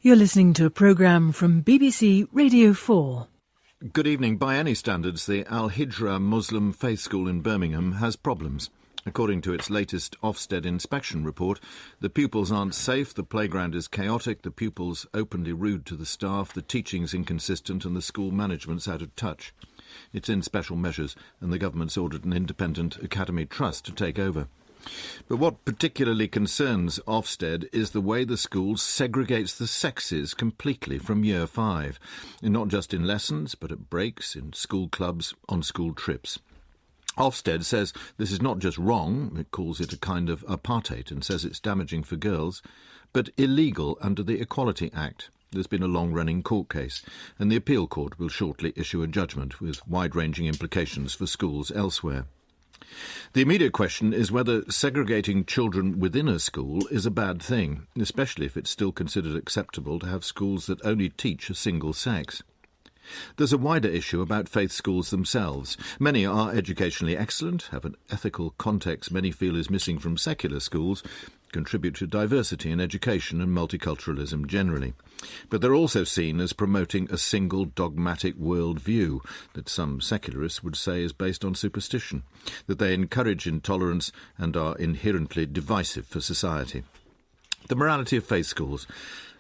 You're listening to a programme from BBC Radio 4. Good evening. By any standards, the Al-Hijra Muslim Faith School in Birmingham has problems. According to its latest Ofsted inspection report, the pupils aren't safe, the playground is chaotic, the pupils openly rude to the staff, the teaching's inconsistent and the school management's out of touch. It's in special measures and the government's ordered an independent academy trust to take over. But what particularly concerns Ofsted is the way the school segregates the sexes completely from Year 5, and not just in lessons, but at breaks, in school clubs, on school trips. Ofsted says this is not just wrong, it calls it a kind of apartheid and says it's damaging for girls, but illegal under the Equality Act. There's been a long-running court case, and the appeal court will shortly issue a judgment with wide-ranging implications for schools elsewhere. The immediate question is whether segregating children within a school is a bad thing, especially if it's still considered acceptable to have schools that only teach a single sex. There's a wider issue about faith schools themselves. Many are educationally excellent, have an ethical context many feel is missing from secular schools, contribute to diversity in education and multiculturalism generally. But they're also seen as promoting a single dogmatic worldview that some secularists would say is based on superstition, that they encourage intolerance and are inherently divisive for society. The morality of faith schools.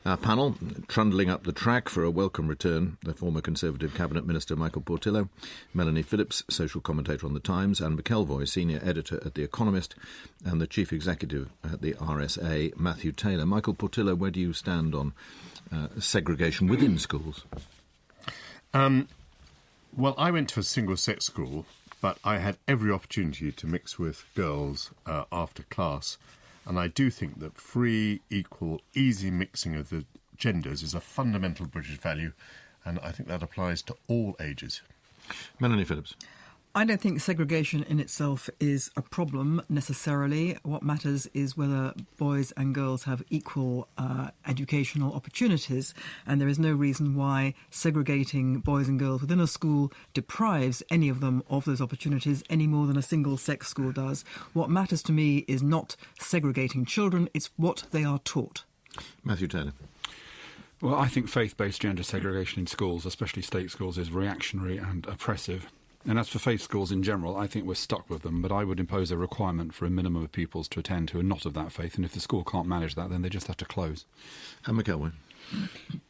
Our panel, trundling up the track for a welcome return, the former Conservative Cabinet Minister Michael Portillo, Melanie Phillips, social commentator on The Times, Anne McElvoy, senior editor at The Economist, and the chief executive at the RSA, Matthew Taylor. Michael Portillo, where do you stand on segregation within schools? Well, I went to a single-sex school, but I had every opportunity to mix with girls after class. And I do think that free, equal, easy mixing of the genders is a fundamental British value, and I think that applies to all ages. Melanie Phillips. I don't think segregation in itself is a problem necessarily. What matters is whether boys and girls have equal educational opportunities, and there is no reason why segregating boys and girls within a school deprives any of them of those opportunities any more than a single-sex school does. What matters to me is not segregating children, it's what they are taught. Matthew Taylor. Well, I think faith-based gender segregation in schools, especially state schools, is reactionary and oppressive. And as for faith schools in general, I think we're stuck with them, but I would impose a requirement for a minimum of pupils to attend who are not of that faith, and if the school can't manage that, then they just have to close. Anne McElvoy.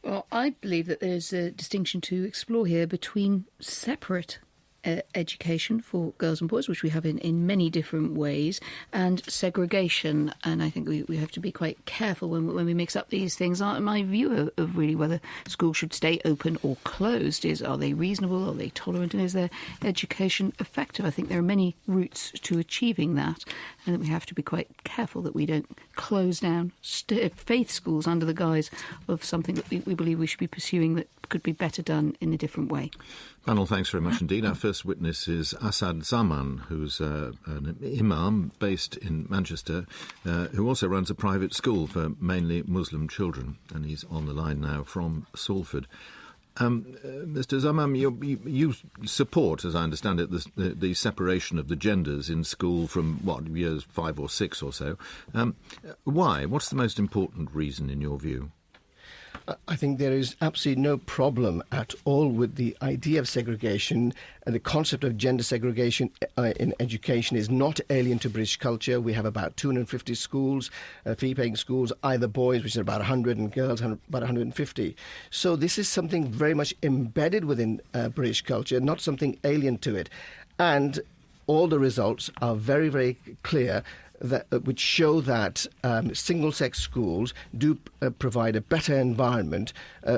Well, I believe that there's a distinction to explore here between separate education for girls and boys, which we have in many different ways, and segregation. And I think we have to be quite careful when we mix up these things. My view of really whether schools should stay open or closed is, are they reasonable, are they tolerant, and is their education effective? I think there are many routes to achieving that, and that we have to be quite careful that we don't close down faith schools under the guise of something that we believe we should be pursuing that could be better done in a different way. Panel, thanks very much indeed. Our first witness is Asad Zaman, who's an imam based in Manchester, who also runs a private school for mainly Muslim children, and he's on the line now from Salford. Mr. Zaman, you support, as I understand it, the separation of the genders in school from, years 5 or 6 or so. Why? What's the most important reason in your view? I think there is absolutely no problem at all with the idea of segregation, and the concept of gender segregation in education is not alien to British culture. We have about 250 schools, fee-paying schools, either boys, which are about 100, and girls, about 150. So this is something very much embedded within British culture, not something alien to it. And all the results are very, very clear, which show that single-sex schools do provide a better environment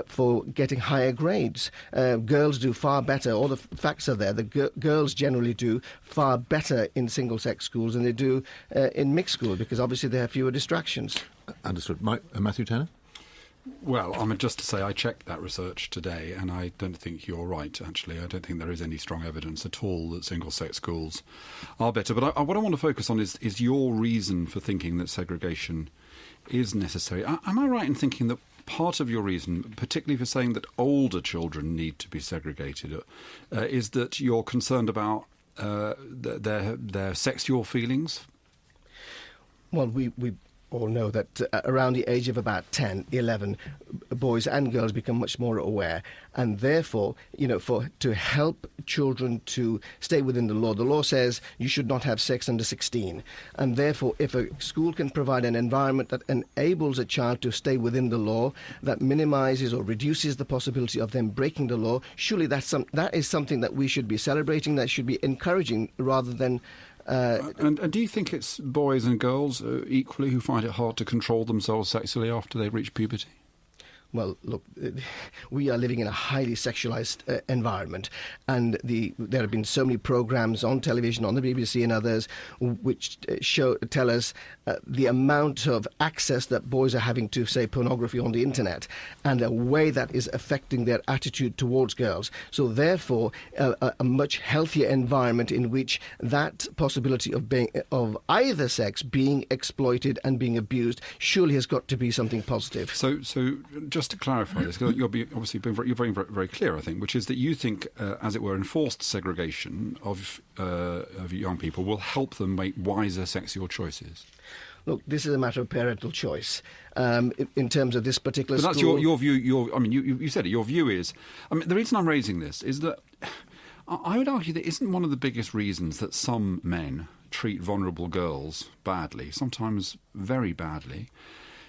for getting higher grades. Girls do far better. All the facts are there. The girls generally do far better in single-sex schools than they do in mixed schools, because obviously they have fewer distractions. Understood. Matthew Taylor? Well, just to say I checked that research today, and I don't think you're right, actually. I don't think there is any strong evidence at all that single-sex schools are better. But what I want to focus on is your reason for thinking that segregation is necessary. Am I right in thinking that part of your reason, particularly for saying that older children need to be segregated, is that you're concerned about their sexual feelings? Well, we all know that around the age of about 10, 11, boys and girls become much more aware. And therefore, to help children to stay within the law says you should not have sex under 16. And therefore, if a school can provide an environment that enables a child to stay within the law, that minimises or reduces the possibility of them breaking the law, surely that is something that we should be celebrating, that should be encouraging, rather than... And do you think it's boys and girls equally who find it hard to control themselves sexually after they reach puberty? Well, look, we are living in a highly sexualised environment, and there have been so many programmes on television, on the BBC and others, which tell us the amount of access that boys are having to, say, pornography on the internet, and the way that is affecting their attitude towards girls. So therefore, a much healthier environment in which that possibility of either sex being exploited and being abused surely has got to be something positive. So just to clarify this, because you're very, very clear, I think, which is that you think, as it were, enforced segregation of young people will help them make wiser sexual choices. Look, this is a matter of parental choice. In terms of this particular school... But that's your view. You said it. Your view is... the reason I'm raising this is that I would argue that isn't one of the biggest reasons that some men treat vulnerable girls badly, sometimes very badly,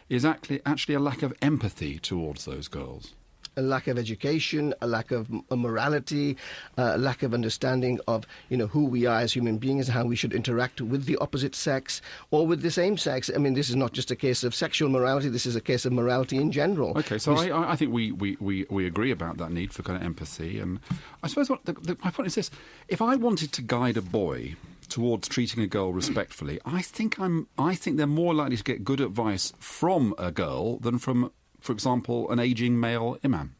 is actually a lack of empathy towards those girls. A lack of education, a lack of morality, a lack of understanding of who we are as human beings, how we should interact with the opposite sex or with the same sex. I mean, this is not just a case of sexual morality. This is a case of morality in general. Okay, so I think we agree about that need for kind of empathy. And I suppose my point is this: if I wanted to guide a boy towards treating a girl respectfully, I think they're more likely to get good advice from a girl than from, for example, an ageing male imam.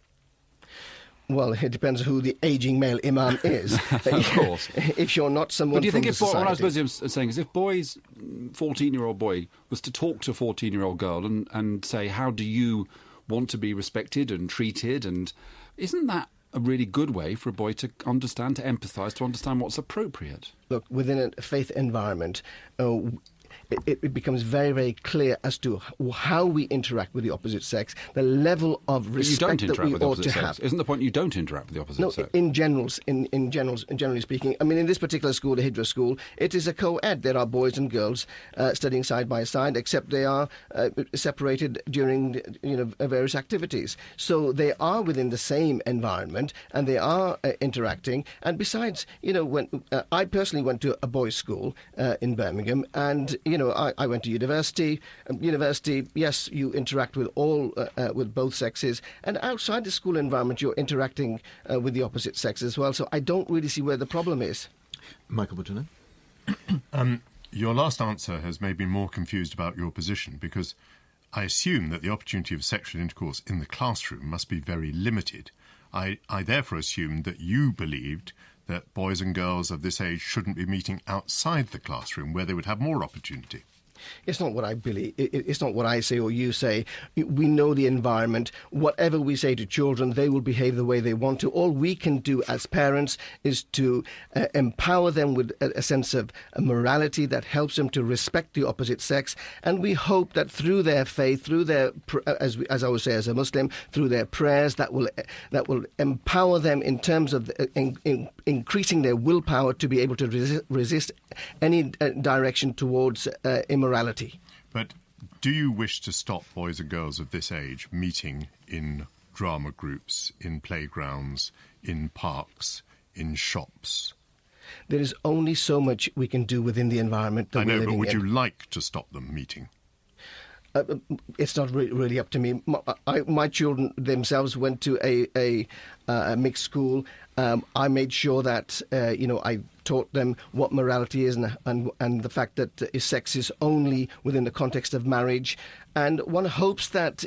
Well, it depends who the ageing male imam is. Of course. If you're not someone but do you from think the what I society... was saying is if 14-year-old boy was to talk to a 14-year-old girl and say, how do you want to be respected and treated, and isn't that a really good way for a boy to understand, to empathise, to understand what's appropriate? Look, within a faith environment, it becomes very, very clear as to how we interact with the opposite sex, the level of respect that we ought to have. Isn't the point you don't interact with the opposite sex? In generally speaking. I mean, in this particular school, the Hijra school, it is a co-ed. There are boys and girls studying side by side, except they are separated during various activities. So they are within the same environment, and they are interacting. And besides, when I personally went to a boys' school in Birmingham, and I went to university. University, yes, you interact with with both sexes, and outside the school environment, you're interacting with the opposite sex as well. So I don't really see where the problem is. Michael Butterman? Your last answer has made me more confused about your position, because I assume that the opportunity of sexual intercourse in the classroom must be very limited. I therefore assumed that you believed that boys and girls of this age shouldn't be meeting outside the classroom, where they would have more opportunity. It's not what I believe. It's not what I say or you say. We know the environment. Whatever we say to children, they will behave the way they want to. All we can do as parents is to empower them with a sense of morality that helps them to respect the opposite sex. And we hope that through their faith, through their, as I would say as a Muslim, through their prayers, that will empower them in terms of increasing their willpower to be able to resist any direction towards immorality. But do you wish to stop boys and girls of this age meeting in drama groups, in playgrounds, in parks, in shops? There is only so much we can do within the environment that we're living in. I know, but would you like to stop them meeting? It's not really up to me. My children themselves went to a mixed school. I made sure that I taught them what morality is and the fact that sex is only within the context of marriage. And one hopes that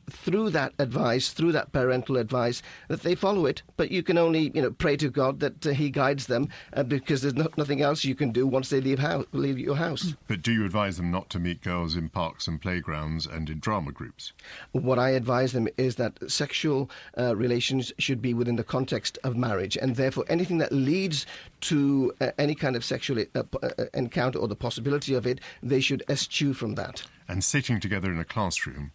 through that advice, through that parental advice, that they follow it. But you can only pray to God that He guides them, because there's nothing else you can do once they leave your house. But do you advise them not to meet girls in parks and playgrounds and in drama groups? What I advise them is that sexual relations should be be within the context of marriage, and therefore anything that leads to any kind of sexual encounter or the possibility of it, they should eschew from that. And sitting together in a classroom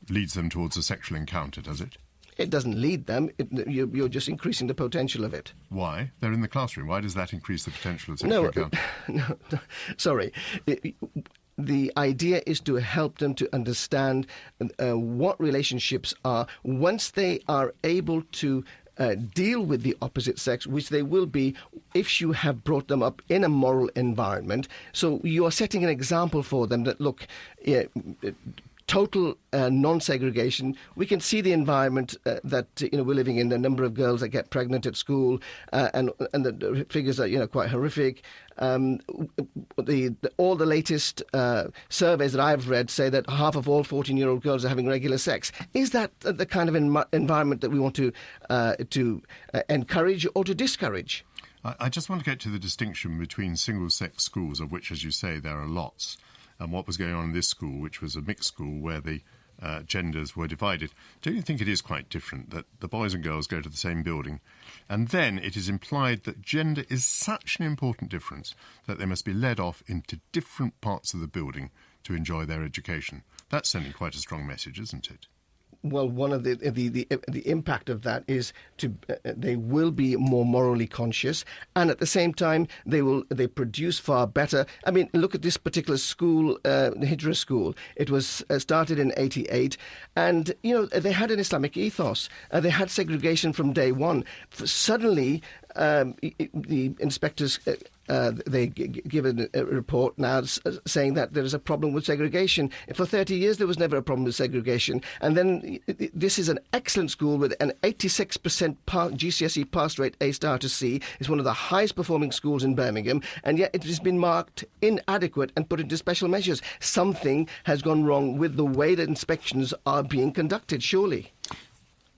leads them towards a sexual encounter, does it? It doesn't lead them. You're just increasing the potential of it. Why? They're in the classroom. Why does that increase the potential of sexual encounter? No, sorry. The idea is to help them to understand what relationships are once they are able to deal with the opposite sex, which they will be if you have brought them up in a moral environment. So you are setting an example for them that, look, total non-segregation. We can see the environment that we're living in. The number of girls that get pregnant at school, and the figures are quite horrific. All the latest surveys that I've read say that half of all 14-year-old girls are having regular sex. Is that the kind of environment that we want to encourage or to discourage? I just want to get to the distinction between single-sex schools, of which, as you say, there are lots, and what was going on in this school, which was a mixed school where the genders were divided. Don't you think it is quite different that the boys and girls go to the same building, and then it is implied that gender is such an important difference that they must be led off into different parts of the building to enjoy their education? That's sending quite a strong message, isn't it? Well, one of the impact of that is they will be more morally conscious, and at the same time they produce far better. I mean, look at this particular school, the Hijra school. It was started in '88, and they had an Islamic ethos. They had segregation from day one. Suddenly, the inspectors. They give a report now saying that there is a problem with segregation. For 30 years, there was never a problem with segregation. And then this is an excellent school with an 86% GCSE pass rate, A star to C. It's one of the highest performing schools in Birmingham, and yet it has been marked inadequate and put into special measures. Something has gone wrong with the way that inspections are being conducted, surely.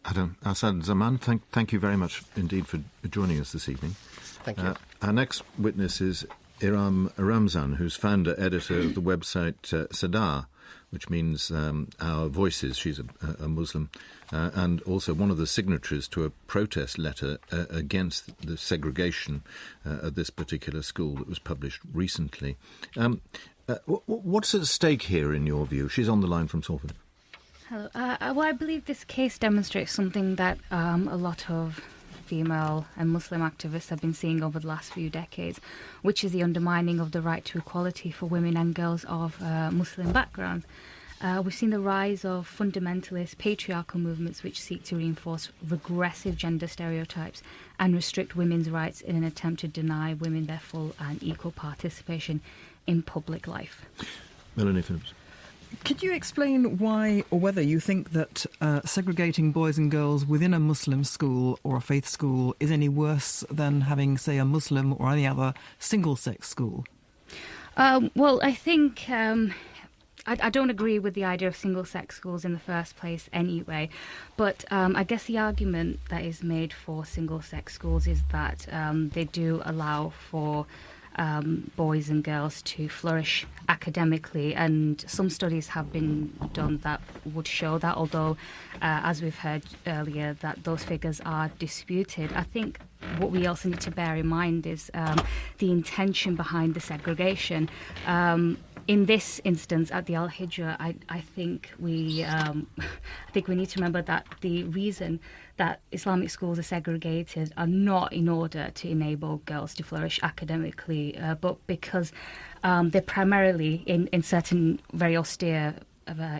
Adam Assad Zaman, thank you very much indeed for joining us this evening. Thank you. Our next witness is Iram Ramzan, who's founder, editor of the website Sadar, which means Our Voices. She's a Muslim, and also one of the signatories to a protest letter against the segregation at this particular school that was published recently. What's at stake here, in your view? She's on the line from Salford. Hello. Well, I believe this case demonstrates something that a lot of female and Muslim activists have been seeing over the last few decades, which is the undermining of the right to equality for women and girls of Muslim backgrounds. We've seen the rise of fundamentalist patriarchal movements which seek to reinforce regressive gender stereotypes and restrict women's rights in an attempt to deny women their full and equal participation in public life. Melanie Phillips. Could you explain why or whether you think that segregating boys and girls within a Muslim school or a faith school is any worse than having, say, a Muslim or any other single-sex school? Well, I think I don't agree with the idea of single-sex schools in the first place anyway, but I guess the argument that is made for single-sex schools is that they do allow for boys and girls to flourish academically, and some studies have been done that would show that, although as we've heard earlier that those figures are disputed. I think what we also need to bear in mind is the intention behind the segregation. In this instance, at the Al Hijra, I think we need to remember that the reason that Islamic schools are segregated are not in order to enable girls to flourish academically, but because they're primarily, in certain very austere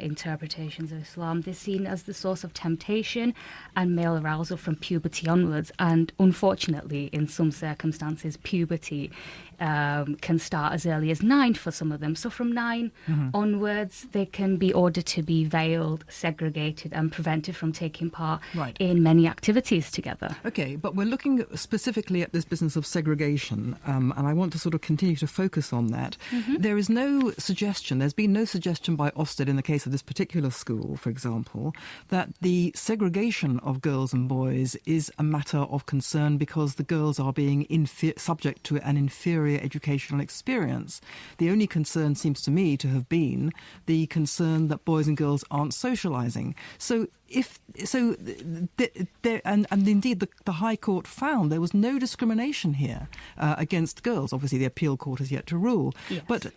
interpretations of Islam, they're seen as the source of temptation and male arousal from puberty onwards. And unfortunately, in some circumstances, puberty can start as early as 9 for some of them. So from 9 onwards, they can be ordered to be veiled, segregated, and prevented from taking part in many activities together. Okay, but we're looking specifically at this business of segregation, and I want to sort of continue to focus on that. There is no suggestion, there's been no suggestion by Ofsted in the case of this particular school, for example, that the segregation of girls and boys is a matter of concern because the girls are being subject to an inferior educational experience. The only concern seems to me to have been the concern that boys and girls aren't socialising. So and indeed the High Court found there was no discrimination here against girls. Obviously, the appeal court has yet to rule, Yes. but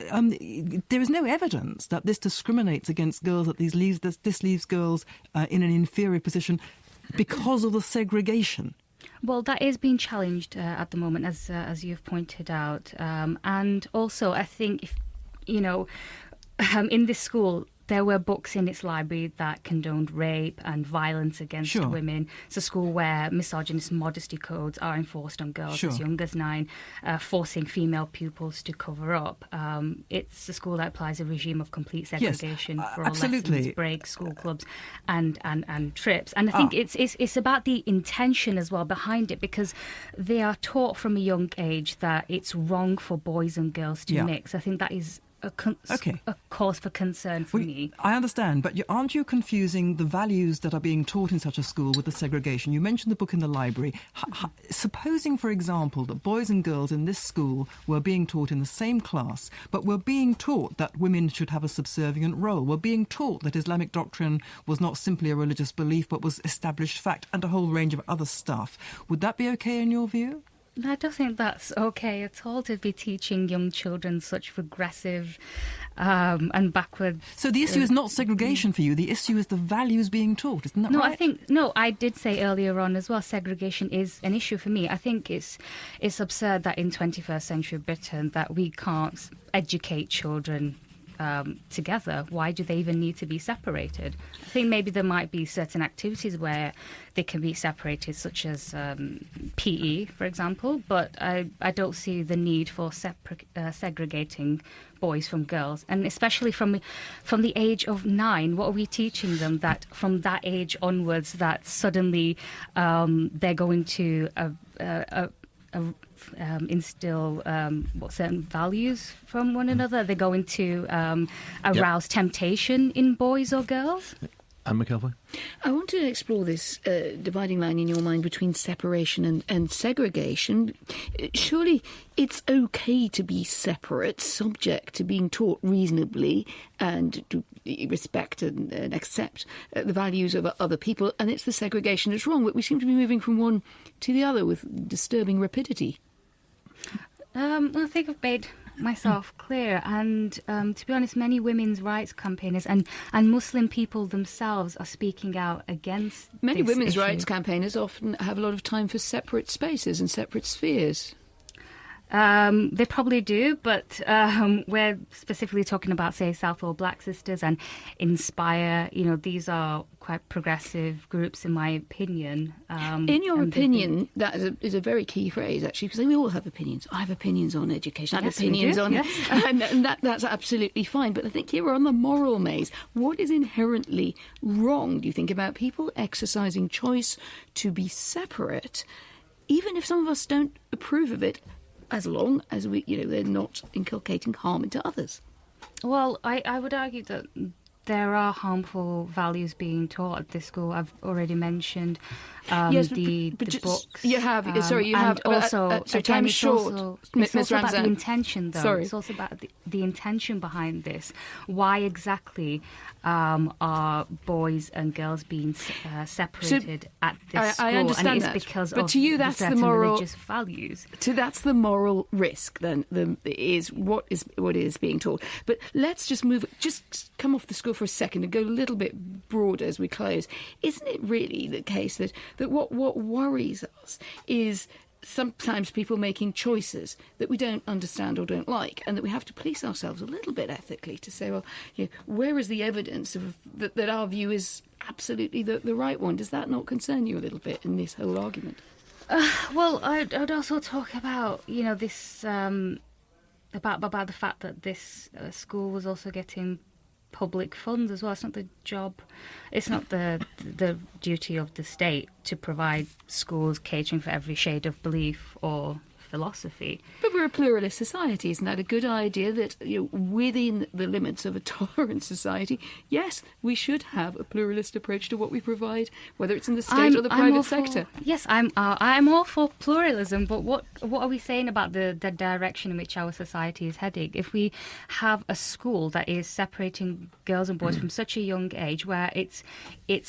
there is no evidence that this discriminates against girls. That this leaves girls in an inferior position because of the segregation. Well, that is being challenged at the moment, as you've pointed out, and also I think if in this school, there were books in its library that condoned rape and violence against Sure. women. It's a school where misogynist modesty codes are enforced on girls Sure. as young as 9, forcing female pupils to cover up. It's a school that applies a regime of complete segregation for all absolutely. lessons, breaks, school clubs, and trips. And I think it's about the intention as well behind it, because they are taught from a young age that it's wrong for boys and girls to Yeah. mix. I think that is a cause for concern for me. I understand, but aren't you confusing the values that are being taught in such a school with the segregation? You mentioned the book in the library. Supposing, for example, that boys and girls in this school were being taught in the same class, but were being taught that women should have a subservient role, were being taught that Islamic doctrine was not simply a religious belief, but was established fact, and a whole range of other stuff. Would that be okay in your view? I don't think that's okay at all to be teaching young children such regressive and backward. So the issue is not segregation for you, the issue is the values being taught, isn't that right? I did say earlier on as well, segregation is an issue for me. I think it's absurd that in 21st century Britain that we can't educate children together. Why do they even need to be separated? I think maybe there might be certain activities where they can be separated, such as PE, for example, but I don't see the need for segregating boys from girls, and especially from the age of 9. What are we teaching them that from that age onwards that suddenly they're going to instill certain values from one another? They're going to arouse temptation in boys or girls? Anne McElvoy? I want to explore this dividing line in your mind between separation and segregation. Surely it's okay to be separate, subject to being taught reasonably and to respect and accept the values of other people, and it's the segregation that's wrong. But we seem to be moving from one to the other with disturbing rapidity. I think I've made myself clear, and to be honest, many women's rights campaigners and Muslim people themselves are speaking out against Many this women's issue. rights campaigners often have a lot of time for separate spaces and separate spheres. They probably do, but we're specifically talking about, say, Southall Black Sisters and Inspire. These are quite progressive groups, in my opinion. In your opinion, that is a very key phrase, actually, because we all have opinions. I have opinions on education. I have Yes, we opinions do, on... yes. And that's absolutely fine. But I think here we're on the moral maze. What is inherently wrong, do you think, about people exercising choice to be separate, even if some of us don't approve of it, as long as they're not inculcating harm into others? Well, I would argue that there are harmful values being taught at this school. I've already mentioned yes, the just, books. You have. Sorry, you have. And also, so again, time it's short, also, Ms. it's also about Ramzan. the intention, though. Sorry. It's also about the intention behind this. Why exactly are boys and girls being separated at this school? I understand and that. it's because but of to you, that's the certain moral religious values. That's the moral risk. Then is what is being taught. But let's just come off the school for a second and go a little bit broader as we close. Isn't it really the case that what worries us is sometimes people making choices that we don't understand or don't like, and that we have to police ourselves a little bit ethically to say, well, where is the evidence that our view is absolutely the right one? Does that not concern you a little bit in this whole argument? Well, I'd also talk about this about the fact that this school was also getting public funds as well. It's not the duty of the state to provide schools catering for every shade of belief or philosophy. But we're a pluralist society. Isn't that a good idea that, within the limits of a tolerant society, yes, we should have a pluralist approach to what we provide, whether it's in the state or the private sector? Yes, I'm all for pluralism, but what are we saying about the direction in which our society is heading? If we have a school that is separating girls and boys from such a young age, where it's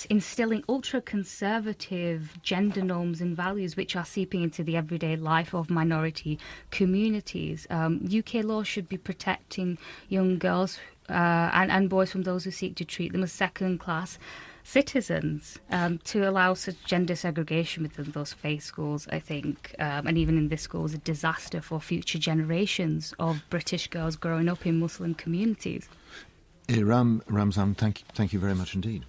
instilling ultra-conservative gender norms and values which are seeping into the everyday life of minority communities. UK law should be protecting young girls and boys from those who seek to treat them as second-class citizens. To allow such gender segregation within those faith schools, I think, and even in this school, is a disaster for future generations of British girls growing up in Muslim communities. Ramzan, thank you very much indeed.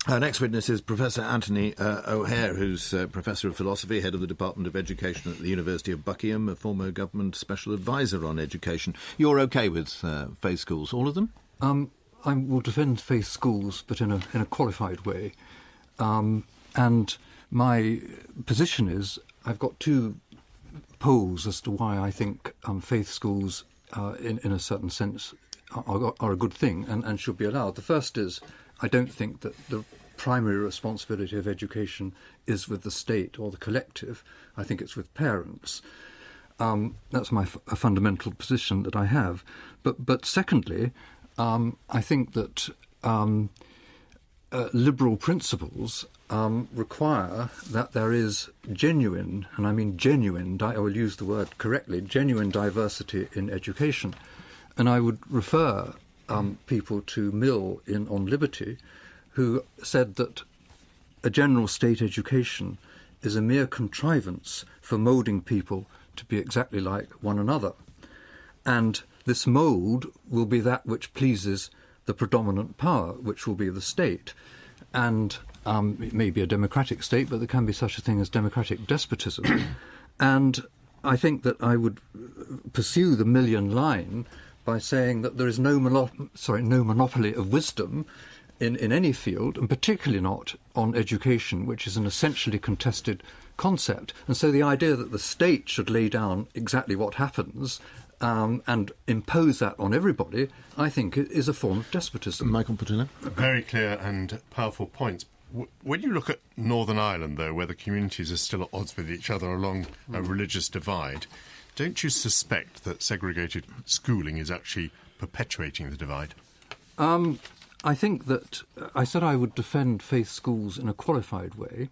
Our next witness is Professor Anthony O'Hare, who's Professor of Philosophy, Head of the Department of Education at the University of Buckingham, a former government special advisor on education. You're OK with faith schools, all of them? I will defend faith schools, but in a qualified way. And my position is, I've got two poles as to why I think faith schools, in a certain sense, are a good thing and should be allowed. The first is, I don't think that the primary responsibility of education is with the state or the collective. I think it's with parents. That's a fundamental position that I have. But secondly, I think that liberal principles require that there is genuine, and I mean genuine, I will use the word correctly, genuine diversity in education. And I would refer people to Mill on Liberty, who said that a general state education is a mere contrivance for moulding people to be exactly like one another. And this mould will be that which pleases the predominant power, which will be the state. And it may be a democratic state, but there can be such a thing as democratic despotism. And I think that I would pursue the Millian line by saying that there is no monopoly of wisdom in any field, and particularly not on education, which is an essentially contested concept. And so the idea that the state should lay down exactly what happens and impose that on everybody, I think, is a form of despotism. Michael Portillo? Very clear and powerful points. When you look at Northern Ireland, though, where the communities are still at odds with each other along a religious divide, don't you suspect that segregated schooling is actually perpetuating the divide? I think that I said I would defend faith schools in a qualified way,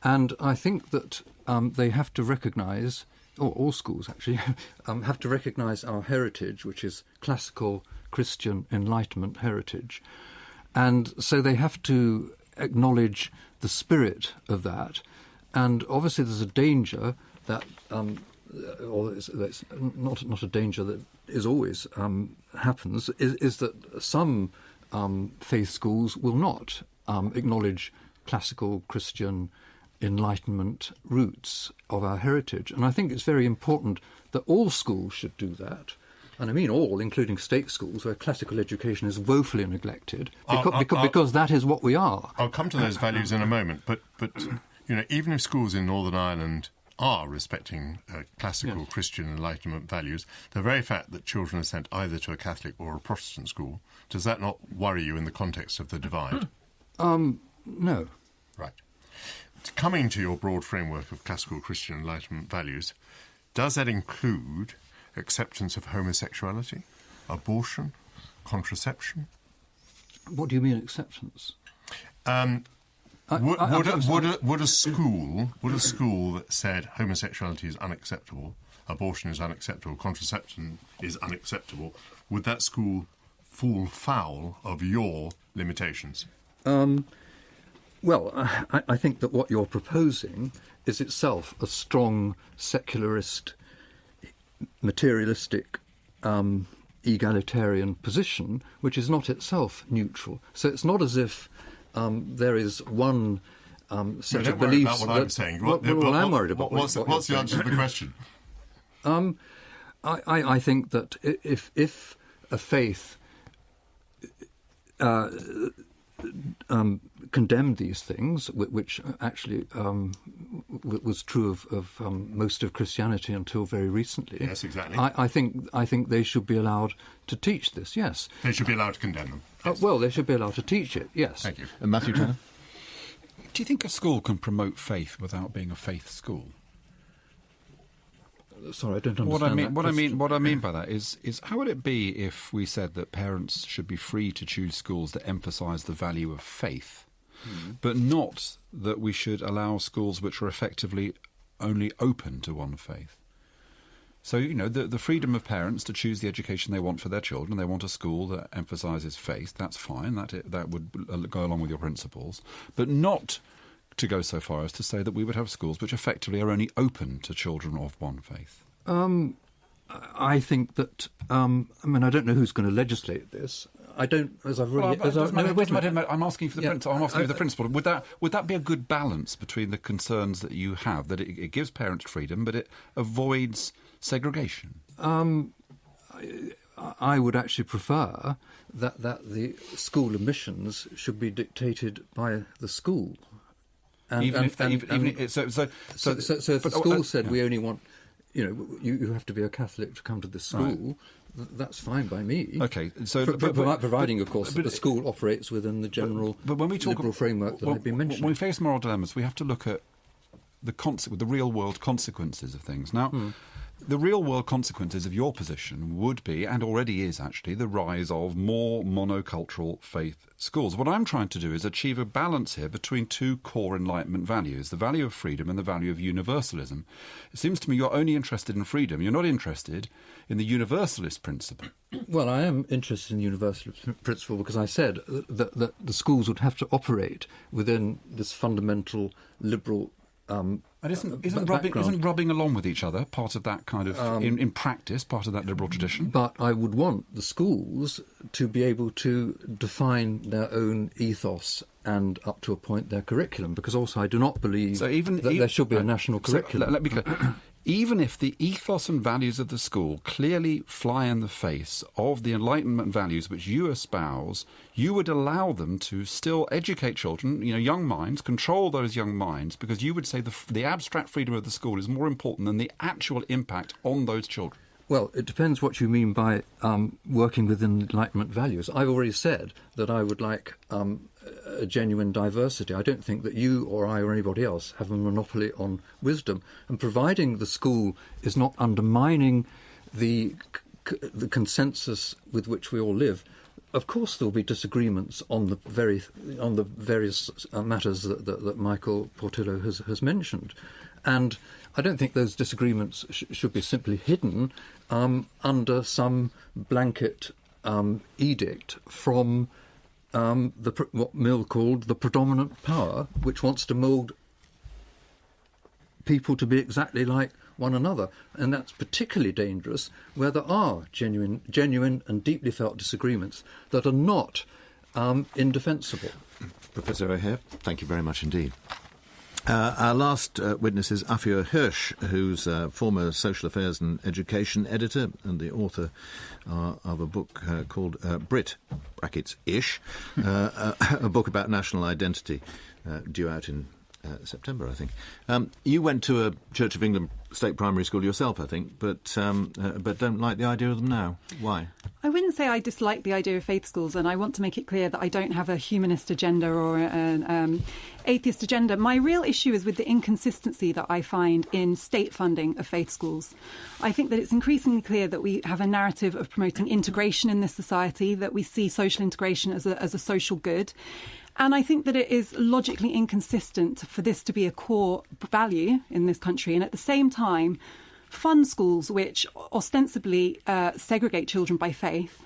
and I think that they have to recognise, or all schools actually, have to recognise our heritage, which is classical Christian Enlightenment heritage. And so they have to acknowledge the spirit of that. And obviously there's a danger that... or it's not a danger that is always happens, is that some faith schools will not acknowledge classical Christian Enlightenment roots of our heritage. And I think it's very important that all schools should do that. And I mean all, including state schools, where classical education is woefully neglected, because that is what we are. I'll come to those values in a moment, but even if schools in Northern Ireland are respecting classical Christian Enlightenment values, the very fact that children are sent either to a Catholic or a Protestant school, does that not worry you in the context of the divide? No. Right. Coming to your broad framework of classical Christian Enlightenment values, does that include acceptance of homosexuality, abortion, contraception? What do you mean acceptance? Would a school that said homosexuality is unacceptable, abortion is unacceptable, contraception is unacceptable, would that school fall foul of your limitations? Well, I think that what you're proposing is itself a strong secularist, materialistic, egalitarian position, which is not itself neutral. So it's not as if there is one set of beliefs. About what I'm saying. I'm worried about. What's the answer to the question? I think that if a faith condemned these things, which actually was true of most of Christianity until very recently. Yes, exactly. I think they should be allowed to teach this. Yes, They should be allowed to condemn them. Yes. well, they should be allowed to teach it. Yes. Thank you. Matthew Tanner? Do you think a school can promote faith without being a faith school? Sorry, I don't understand. What I mean by that is how would it be if we said that parents should be free to choose schools that emphasise the value of faith, but not that we should allow schools which are effectively only open to one faith? So, the freedom of parents to choose the education they want for their children. They want a school that emphasises faith. That's fine. That would go along with your principles, but not to go so far as to say that we would have schools which effectively are only open to children of one faith. I think that. I don't know who's going to legislate this. I don't. I'm asking for the principle. I'm asking for the principle. Would that be a good balance between the concerns that you have, that it gives parents freedom, but it avoids segregation? I would actually prefer that the school admissions should be dictated by the school. So if the school said we only want, you have to be a Catholic to come to this school, that's fine by me. Okay, so providing, of course, that the school operates within the general liberal framework that I've been mentioning. When we face moral dilemmas, we have to look at the real world consequences of things. Now, the real world consequences of your position would be, and already is actually, the rise of more monocultural faith schools. What I'm trying to do is achieve a balance here between two core Enlightenment values, the value of freedom and the value of universalism. It seems to me you're only interested in freedom. You're not interested in the universalist principle. Well, I am interested in the universalist principle because I said that the schools would have to operate within this fundamental liberal Isn't rubbing along with each other part of that kind of, in practice, part of that liberal tradition? But I would want the schools to be able to define their own ethos and, up to a point, their curriculum, because also I do not believe that there should be a national curriculum. Let me be clear. Even if the ethos and values of the school clearly fly in the face of the Enlightenment values which you espouse, you would allow them to still educate children, young minds, control those young minds, because you would say the abstract freedom of the school is more important than the actual impact on those children. Well, it depends what you mean by working within Enlightenment values. I've already said that I would like a genuine diversity. I don't think that you or I or anybody else have a monopoly on wisdom. And providing the school is not undermining the consensus with which we all live, of course there will be disagreements on the various matters that Michael Portillo has mentioned. And I don't think those disagreements should be simply hidden under some blanket edict from what Mill called the predominant power, which wants to mould people to be exactly like one another. And that's particularly dangerous where there are genuine and deeply felt disagreements that are not indefensible. Professor O'Hare, thank you very much indeed. Our last witness is Afia Hirsch, who's a former social affairs and education editor and the author of a book called Brit, (ish), a book about national identity, due out in September, I think. You went to a Church of England state primary school yourself, I think, but don't like the idea of them now. Why? I wouldn't say I dislike the idea of faith schools, and I want to make it clear that I don't have a humanist agenda or an atheist agenda. My real issue is with the inconsistency that I find in state funding of faith schools. I think that it's increasingly clear that we have a narrative of promoting integration in this society, that we see social integration as a social good. And I think that it is logically inconsistent for this to be a core value in this country, and at the same time fund schools which ostensibly segregate children by faith,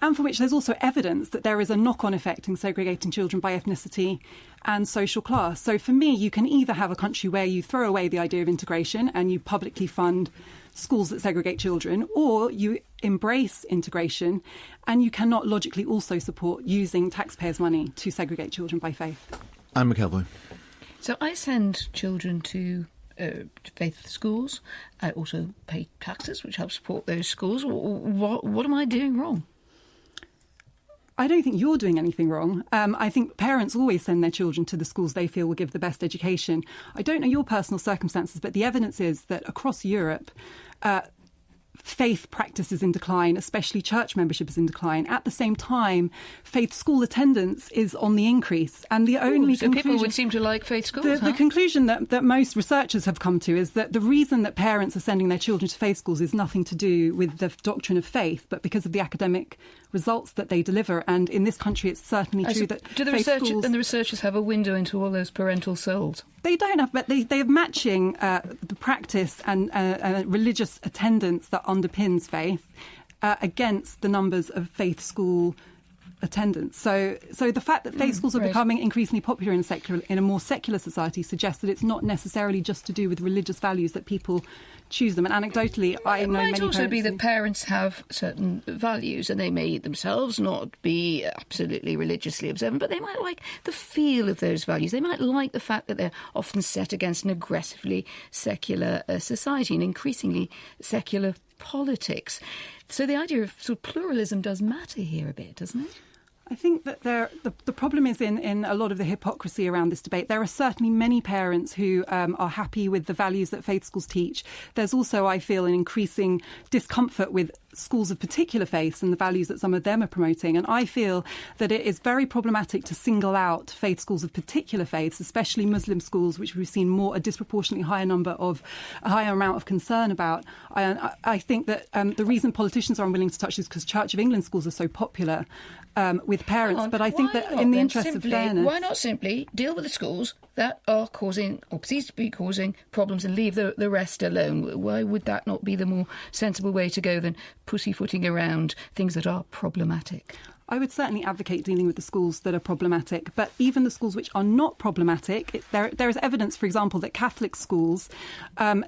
and for which there's also evidence that there is a knock-on effect in segregating children by ethnicity and social class. So for me, you can either have a country where you throw away the idea of integration and you publicly fund schools that segregate children, or you embrace integration and you cannot logically also support using taxpayers' money to segregate children by faith. Anne McElvoy. So I send children to faith schools. I also pay taxes, which help support those schools. What am I doing wrong? I don't think you're doing anything wrong. I think parents always send their children to the schools they feel will give the best education. I don't know your personal circumstances, but the evidence is that across Europe, faith practice is in decline, especially church membership is in decline. At the same time, faith school attendance is on the increase. And the only so people would seem to like faith schools, the conclusion that most researchers have come to is that the reason that parents are sending their children to faith schools is nothing to do with the doctrine of faith, but because of the academic results that they deliver. And in this country, it's certainly true that do the researchers have a window into all those parental souls? They don't have, but they have matching the practice and religious attendance that underpins faith against the numbers of faith school attendance. So the fact that faith schools are becoming increasingly popular in a more secular society suggests that it's not necessarily just to do with religious values that people choose them. And anecdotally, I know many parents... It might also be that parents have certain values and they may themselves not be absolutely religiously observant, but they might like the feel of those values. They might like the fact that they're often set against an aggressively secular society and increasingly secular politics. So the idea of sort of pluralism does matter here a bit, doesn't it? I think that the problem is in a lot of the hypocrisy around this debate. There are certainly many parents who are happy with the values that faith schools teach. There's also, I feel, an increasing discomfort with schools of particular faiths and the values that some of them are promoting. And I feel that it is very problematic to single out faith schools of particular faiths, especially Muslim schools, which we've seen a disproportionately higher amount of concern about. I think that the reason politicians are unwilling to touch this is because Church of England schools are so popular with parents. But I think that in the interest of fairness... Why not simply deal with the schools that are causing, or perceived to be causing, problems and leave the rest alone? Why would that not be the more sensible way to go than pussyfooting around things that are problematic? I would certainly advocate dealing with the schools that are problematic, but even the schools which are not problematic, there is evidence, for example, that Catholic schools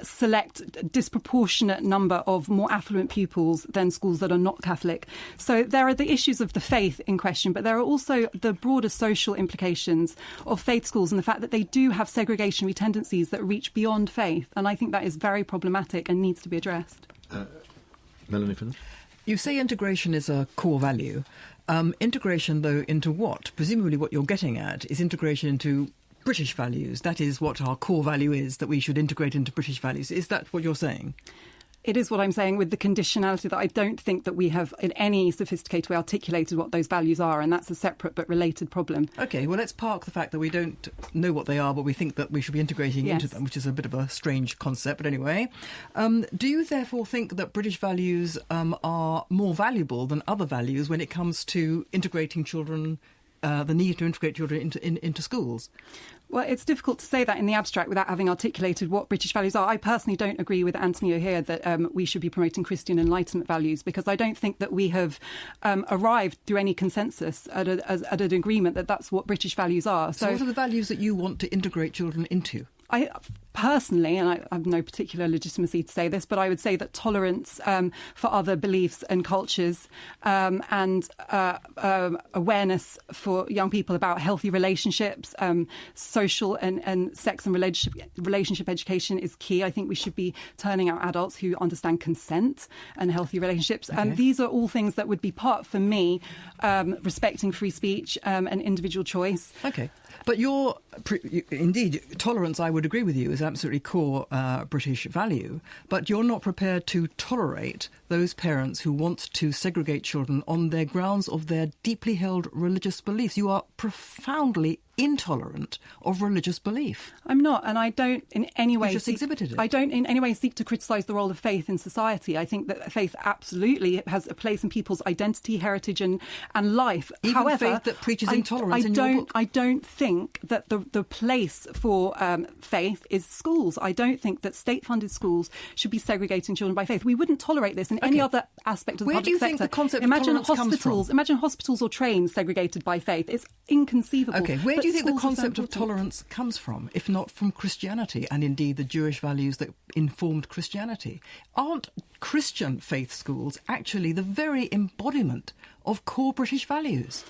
select a disproportionate number of more affluent pupils than schools that are not Catholic. So there are the issues of the faith in question, but there are also the broader social implications of faith schools and the fact that they do have segregationary tendencies that reach beyond faith. And I think that is very problematic and needs to be addressed. Melanie Finnis? You say integration is a core value. Integration, though, into what? Presumably what you're getting at is integration into British values. That is what our core value is, that we should integrate into British values. Is that what you're saying? It is what I'm saying, with the conditionality that I don't think that we have in any sophisticated way articulated what those values are, and that's a separate but related problem. OK, well, let's park the fact that we don't know what they are, but we think that we should be integrating into them, which is a bit of a strange concept. But anyway, do you therefore think that British values are more valuable than other values when it comes to integrating children, the need to integrate children into schools? Well, it's difficult to say that in the abstract without having articulated what British values are. I personally don't agree with Anthony O'Hare that we should be promoting Christian Enlightenment values, because I don't think that we have arrived through any consensus at an agreement that that's what British values are. So what are the values that you want to integrate children into? I personally, and I have no particular legitimacy to say this, but I would say that tolerance for other beliefs and cultures and awareness for young people about healthy relationships, social and sex and relationship education is key. I think we should be turning out adults who understand consent and healthy relationships. Okay. These are all things that would be part, for me, respecting free speech and individual choice. OK. But indeed, tolerance, I would agree with you, is absolutely core British value. But you're not prepared to tolerate those parents who want to segregate children on their grounds of their deeply held religious beliefs. You are profoundly intolerant of religious belief. I'm not, and I don't in any way... You just exhibited it. I don't in any way seek to criticise the role of faith in society. I think that faith absolutely has a place in people's identity, heritage and life. Even However, faith that preaches intolerance in your book. I don't think that the place for faith is schools. I don't think that state-funded schools should be segregating children by faith. We wouldn't tolerate this in any other aspect of the Where public do you sector. think the concept of tolerance comes from? Imagine hospitals or trains segregated by faith. It's inconceivable. OK, where do you think the schools are concept so of tolerance comes from, if not from Christianity and indeed the Jewish values that informed Christianity? Aren't Christian faith schools actually the very embodiment of core British values?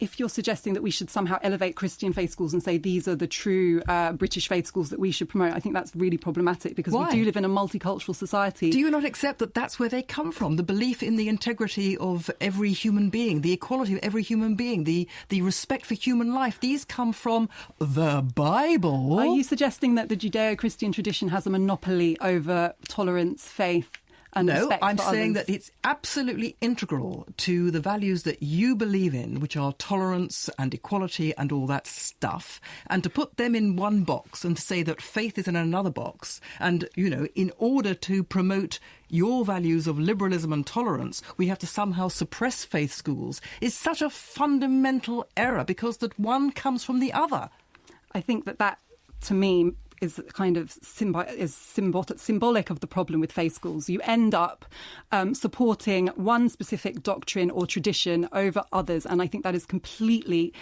if you're suggesting that we should somehow elevate Christian faith schools and say these are the true British faith schools that we should promote, I think that's really problematic, because Why? we do live in a multicultural society. Do you not accept that that's where they come from? The belief in the integrity of every human being, the equality of every human being, the respect for human life. These come from the Bible. Are you suggesting that the Judeo-Christian tradition has a monopoly over tolerance, faith, and No, respect I'm for saying others? that it's absolutely integral to the values that you believe in, which are tolerance and equality and all that stuff, and to put them in one box and to say that faith is in another box, and, you know, in order to promote your values of liberalism and tolerance, we have to somehow suppress faith schools, is such a fundamental error, because that one comes from the other. I think that, to me, is kind of symbolic of the problem with faith schools. You end up supporting one specific doctrine or tradition over others, and I think that is completely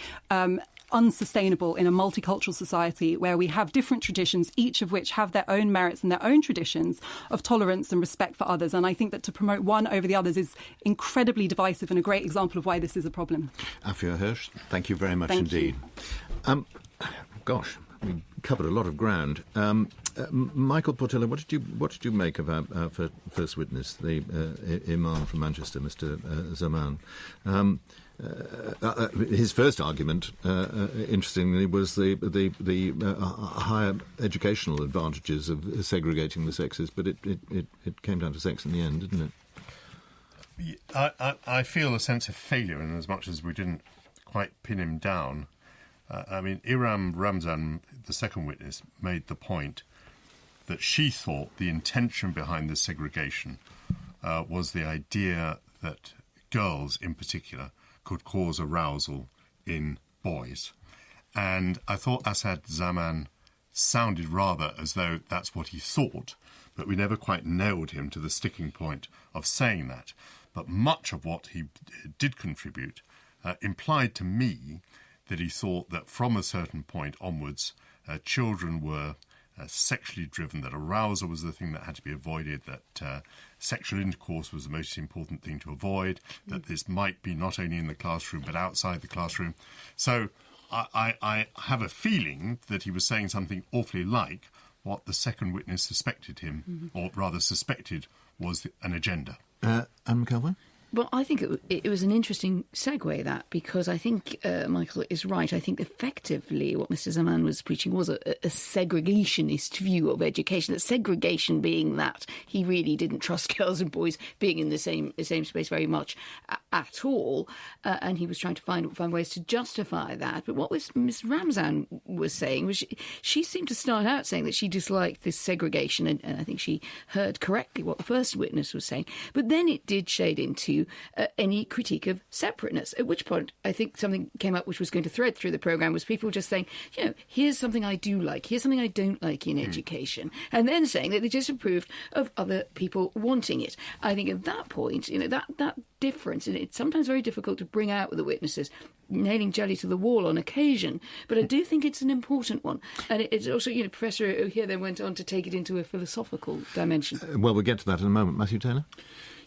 unsustainable in a multicultural society where we have different traditions, each of which have their own merits and their own traditions of tolerance and respect for others. And I think that to promote one over the others is incredibly divisive and a great example of why this is a problem. Afia Hirsch, thank you very much Thank indeed. Gosh, we covered a lot of ground. Michael Portillo, what did you make of our first witness, the Imam from Manchester, Mr. Zaman? His first argument, interestingly, was the higher educational advantages of segregating the sexes, but it came down to sex in the end, didn't it? I feel a sense of failure in as much as we didn't quite pin him down. I mean, Iram Ramzan, the second witness, made the point that she thought the intention behind this segregation was the idea that girls, in particular, could cause arousal in boys. And I thought Asad Zaman sounded rather as though that's what he thought, but we never quite nailed him to the sticking point of saying that. But much of what he did contribute implied to me that he thought that from a certain point onwards, children were sexually driven, that arousal was the thing that had to be avoided, that sexual intercourse was the most important thing to avoid, that this might be not only in the classroom but outside the classroom. So I have a feeling that he was saying something awfully like what the second witness suspected him, or rather suspected was an agenda. Anne McElwain? Well, I think it was an interesting segue, that, because I think Michael is right. I think effectively what Mr. Zaman was preaching was a segregationist view of education, that segregation being that he really didn't trust girls and boys being in the same space very much at all, and he was trying to find ways to justify that. But what Ms. Ramzan was saying was she seemed to start out saying that she disliked this segregation, and I think she heard correctly what the first witness was saying. But then it did shade into any critique of separateness, at which point I think something came up which was going to thread through the programme, was people just saying, you know, here's something I do like, here's something I don't like in education, and then saying that they disapproved of other people wanting it. I think at that point, you know, that difference, and it's sometimes very difficult to bring out with the witnesses, nailing jelly to the wall on occasion, but I do think it's an important one. And it's also, you know, Professor O'Hare then went on to take it into a philosophical dimension. Well, we'll get to that in a moment. Matthew Taylor?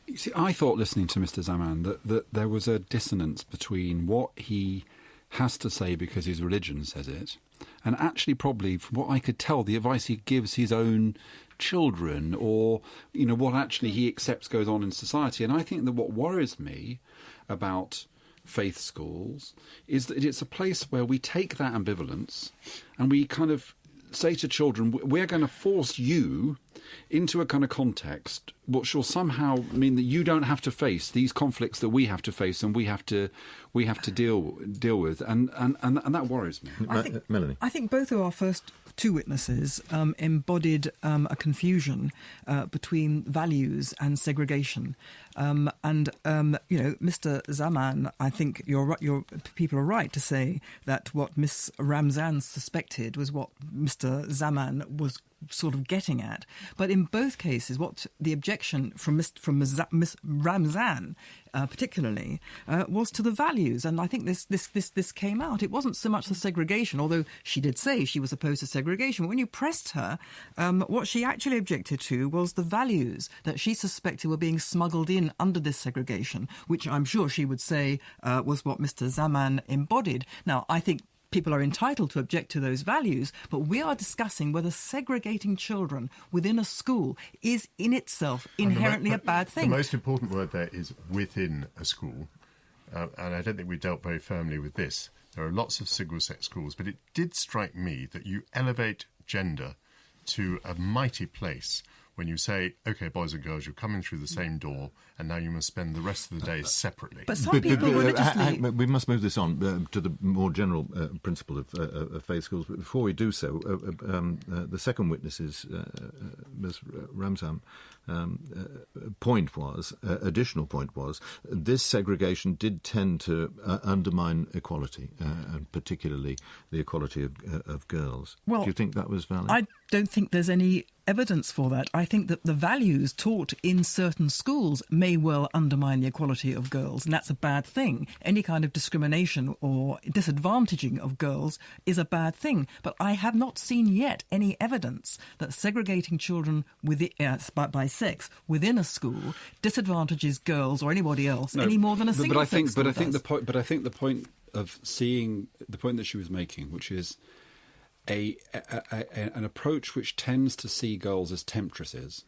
You see, I thought, listening to Mr. Zaman, that there was a dissonance between what he has to say because his religion says it, and actually probably, from what I could tell, the advice he gives his own children, or, you know, what actually he accepts goes on in society. And I think that what worries me about faith schools is that it's a place where we take that ambivalence and we kind of say to children, we're going to force you into a kind of context which will somehow mean that you don't have to face these conflicts that we have to face and we have to deal with, and that worries me. Melanie? I think both of our first two witnesses embodied a confusion between values and segregation. You know, Mr. Zaman, I think your people are right to say that what Miss Ramzan suspected was what Mr. Zaman was sort of getting at. But in both cases, what the objection from Miss Ramzan particularly was to the values, and I think this came out. It wasn't so much the segregation, although she did say she was opposed to segregation. But when you pressed her, what she actually objected to was the values that she suspected were being smuggled in in under this segregation, which I'm sure she would say was what Mr. Zaman embodied. Now, I think people are entitled to object to those values, but we are discussing whether segregating children within a school is in itself inherently a bad thing. The most important word there is within a school, and I don't think we dealt very firmly with this. There are lots of single-sex schools, but it did strike me that you elevate gender to a mighty place when you say, OK, boys and girls, you're coming through the same door, and now you must spend the rest of the day separately. But some people religiously... We must move this on to the more general principle of faith schools. But before we do so, the second witness's, Ms. Ramzan, additional point was, this segregation did tend to undermine equality, and particularly the equality of girls. Well, do you think that was valid? I don't think there's any evidence for that. I think that the values taught in certain schools may well undermine the equality of girls, and that's a bad thing. Any kind of discrimination or disadvantaging of girls is a bad thing. But I have not seen yet any evidence that segregating children by sex within a school disadvantages girls or anybody else any more than a single sex school does. But I think the point of seeing the point that she was making, which is an approach which tends to see girls as temptresses,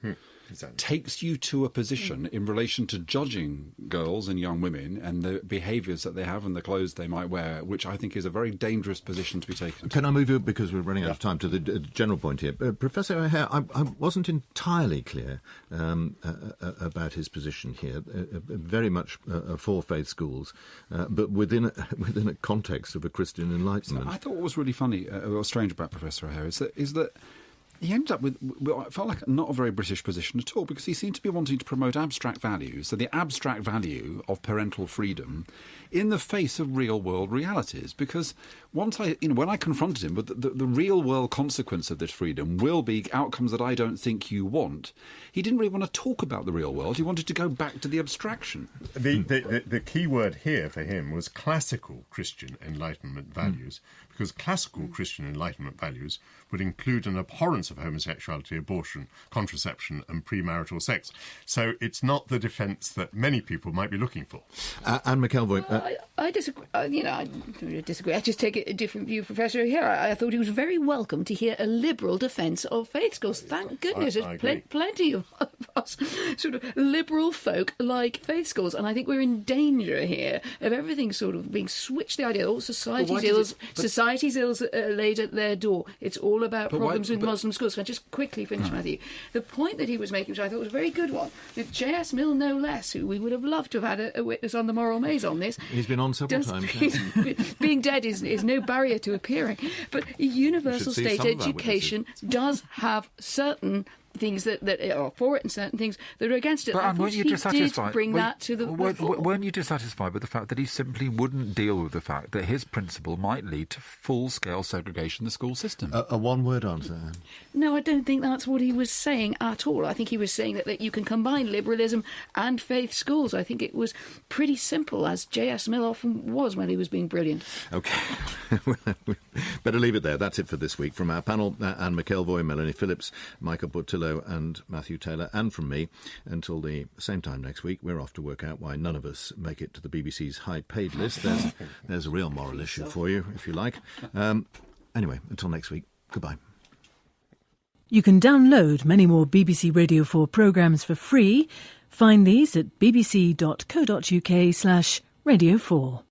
exactly, takes you to a position in relation to judging girls and young women and the behaviours that they have and the clothes they might wear, which I think is a very dangerous position to be taken. Can I move you, because we're running out of time, to the general point here? Professor O'Hare, I wasn't entirely clear about his position here, very much for faith schools, but within a context of a Christian Enlightenment. So I thought what was really funny or strange about Professor O'Hare is that he ended up with what felt like not a very British position at all, because he seemed to be wanting to promote abstract values, so the abstract value of parental freedom in the face of real-world realities. Because when I confronted him with the real-world consequence of this freedom will be outcomes that I don't think you want, he didn't really want to talk about the real world. He wanted to go back to the abstraction. The key word here for him was classical Christian Enlightenment values, because classical Christian Enlightenment values would include an abhorrence of homosexuality, abortion, contraception and premarital sex. So it's not the defence that many people might be looking for. Anne McElvoy... I disagree. I disagree. I just take a different view, Professor O'Hare. I thought he was very welcome to hear a liberal defence of faith schools. Thank goodness, there's plenty of us sort of liberal folk like faith schools, and I think we're in danger here of everything sort of being switched. The idea, all society's ills laid at their door. It's all about problems with Muslim schools. Can I just quickly finish, Matthew? The point that he was making, which I thought was a very good one, that J.S. Mill, no less, who we would have loved to have had a witness on the Moral Maze on this. He's been on several times. Being dead is no barrier to appearing. But universal state education does have certain things that are for it and certain things that are against it. But weren't you dissatisfied? Weren't you dissatisfied with the fact that he simply wouldn't deal with the fact that his principle might lead to full-scale segregation in the school system? A one-word answer. No, I don't think that's what he was saying at all. I think he was saying that you can combine liberalism and faith schools. I think it was pretty simple, as J.S. Mill often was when he was being brilliant. OK. Better leave it there. That's it for this week. From our panel, Anne McElvoy, Melanie Phillips, Michael Portillo and Matthew Taylor, and from me, until the same time next week, we're off to work out why none of us make it to the BBC's high-paid list. There's a real moral issue for you, if you like. Anyway, until next week, goodbye. You can download many more BBC Radio 4 programmes for free. Find these at bbc.co.uk/Radio 4.